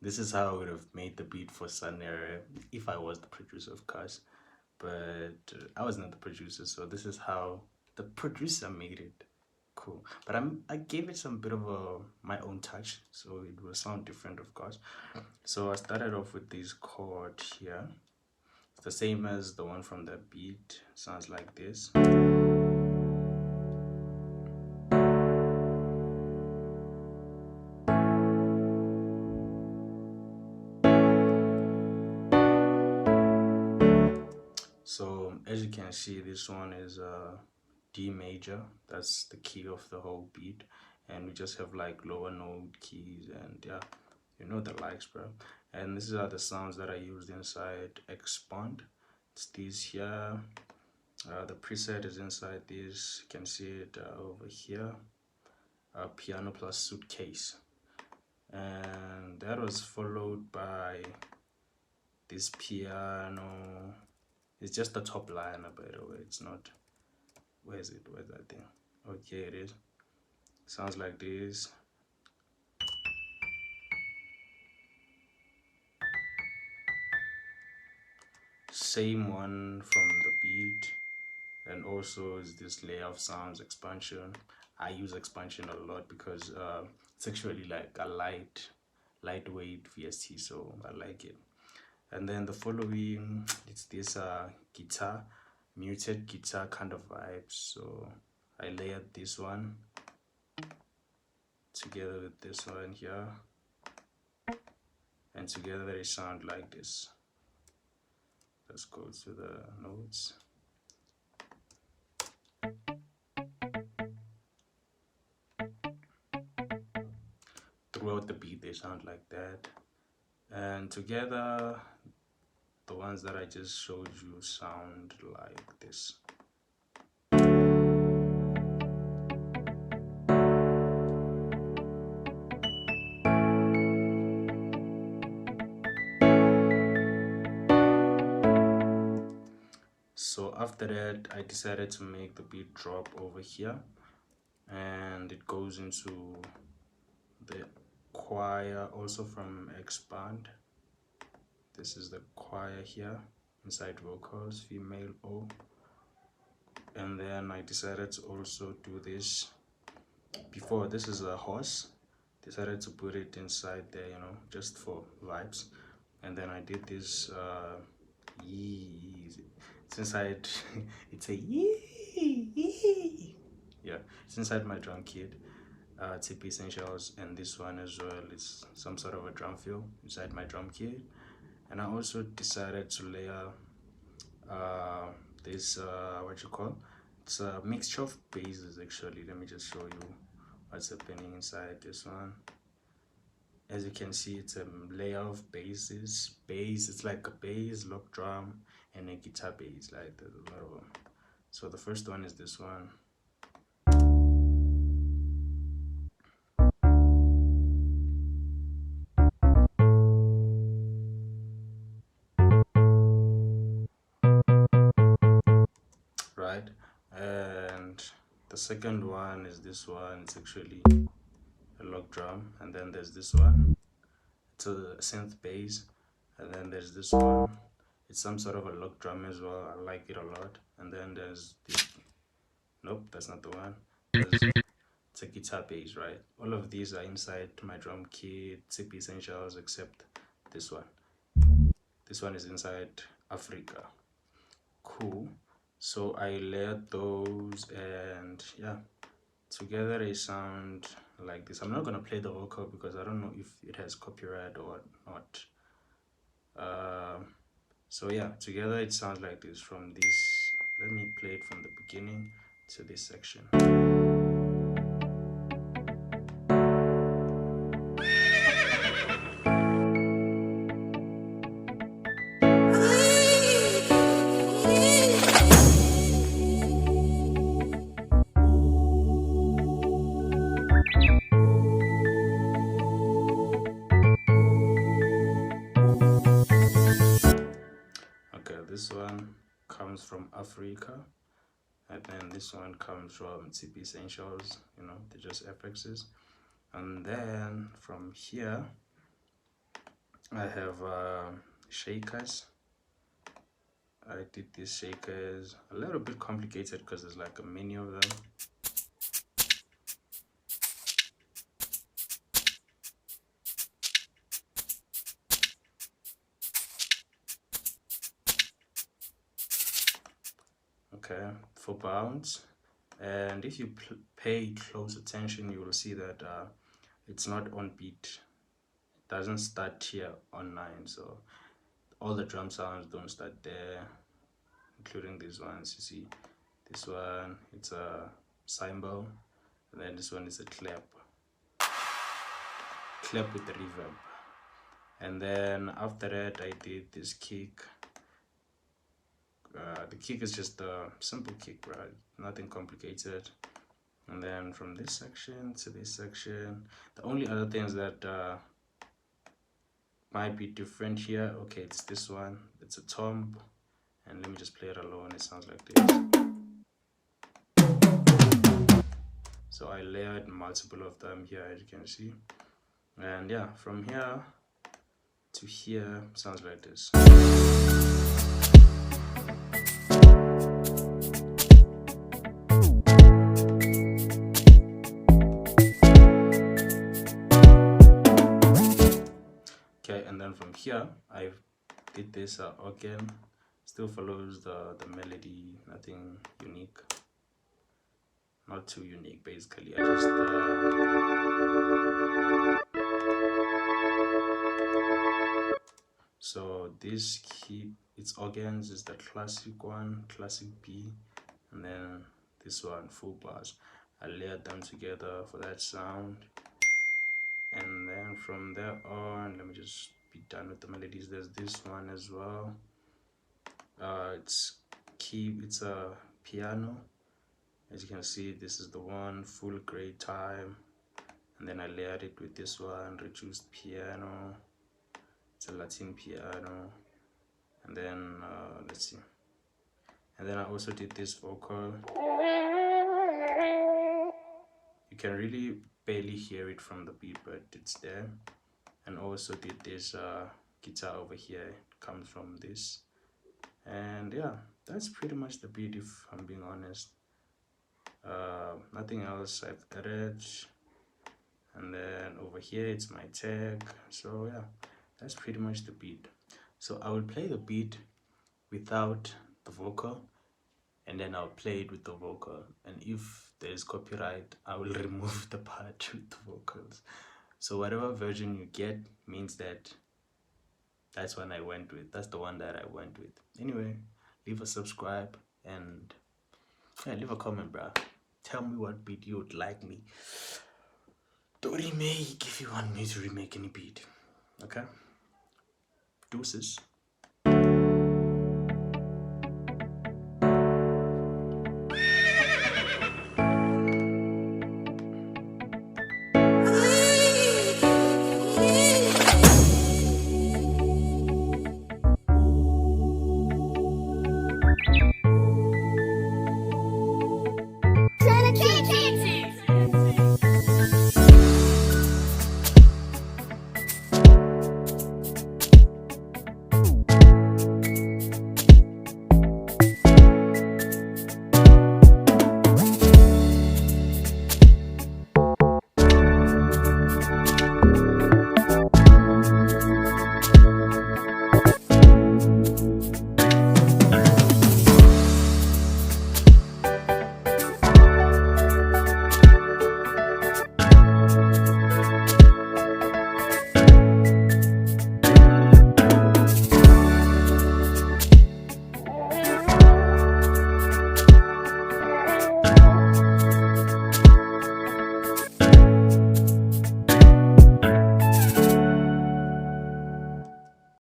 This is how I would have made the beat for Sannere if I was the producer, of course. But I was not the producer, so this is how the producer made it. Cool. But I gave it some bit of a my own touch, so it will sound different, of course. So I started off with this chord here. It's the same as the one from the beat. Sounds like this. So as you can see, this one is D major. That's the key of the whole beat, and we just have like lower note keys, and yeah, you know the likes, bro. And these are the sounds that I used inside Expand. It's these here. The preset is inside this. You can see it over here. Piano plus suitcase, and that was followed by this piano. It's just the top liner, by the way. It's not. Where is it? Where's that thing? Okay, it is. Sounds like this. Same one from the beat. And also is this layer of sounds expansion. I use expansion a lot because it's actually like a lightweight VST, so I like it. And then the following, it's this guitar, muted guitar kind of vibes. So I layered this one together with this one here, and together they sound like this. Let's go to the notes. Throughout the beat they sound like that, and together the ones that I just showed you sound like this. So after that I decided to make the beat drop over here, and it goes into the choir also from Expand. This is the choir here, inside vocals, female O. And then I decided to also do this. Before, this is a horse. Decided to put it inside there, you know, just for vibes. And then I did this yee. It's inside. It's a yee. Yeah, it's inside my drum kit. TP Essentials, and this one as well is some sort of a drum fill inside my drum kit. And I also decided to layer this what you call, it's a mixture of basses actually. Let me just show you what's happening inside this one. As you can see, it's a layer of basses. Bass, it's like a bass, lock drum, and a guitar bass. Like there's a lot of them. So the first one is this one. Right, and the second one is this one. It's actually a lock drum, and then there's this one. It's a synth bass, and then there's this one. It's some sort of a lock drum as well. I like it a lot. And then there's this. Nope, that's not the one. It's a guitar bass, right? All of these are inside my drum kit, CP Essentials, except this one. This one is inside Africa. Cool. So I layered those, and yeah, together they sound like this. I'm not gonna play the vocal because I don't know if it has copyright or not. So yeah, together it sounds like this from this. Let me play it from the beginning to this section. Okay, this one comes from Africa, and then this one comes from TP Essentials, they're just FXs. And then from here, I have shakers. I did these shakers a little bit complicated because there's like a many of them. Okay, for bounds. And if you pay close attention, you will see that it's not on beat. It doesn't start here on 9, so all the drum sounds don't start there, including these ones. You see, this one, it's a cymbal, and then this one is a clap with the reverb. And then after that, I did this kick. The kick is just a simple kick, right? Nothing complicated. And then from this section to this section, the only other things that might be different here, okay, it's this one, it's a tom, and let me just play it alone. It sounds like this. So I layered multiple of them here, as you can see. And yeah, from here to here sounds like this. Okay, and then from here I did this organ. Still follows the melody, nothing unique, not too unique basically. I just so this key, its organs is the classic one, classic B, and then this one, full bars. I layered them together for that sound, and then from there on, let me just be done with the melodies. There's this one as well. It's a piano. As you can see, this is the one, full grade time, and then I layered it with this one, reduced piano. It's a Latin piano, and then let's see, and then I also did this vocal. You can really barely hear it from the beat, but it's there. And also did this guitar over here, it comes from this. And yeah, that's pretty much the beat, if I'm being honest. Nothing else I've added. And then over here it's my tag. So yeah, that's pretty much the beat. So I will play the beat without the vocal, and then I'll play it with the vocal, and if there's copyright I will remove the part with the vocals. So whatever version you get means that that's one I went with. That's the one that I went with. Anyway, leave a subscribe and yeah, leave a comment, bro. Tell me what beat you would like me to remake if you want me to remake any beat. Okay? Deuces.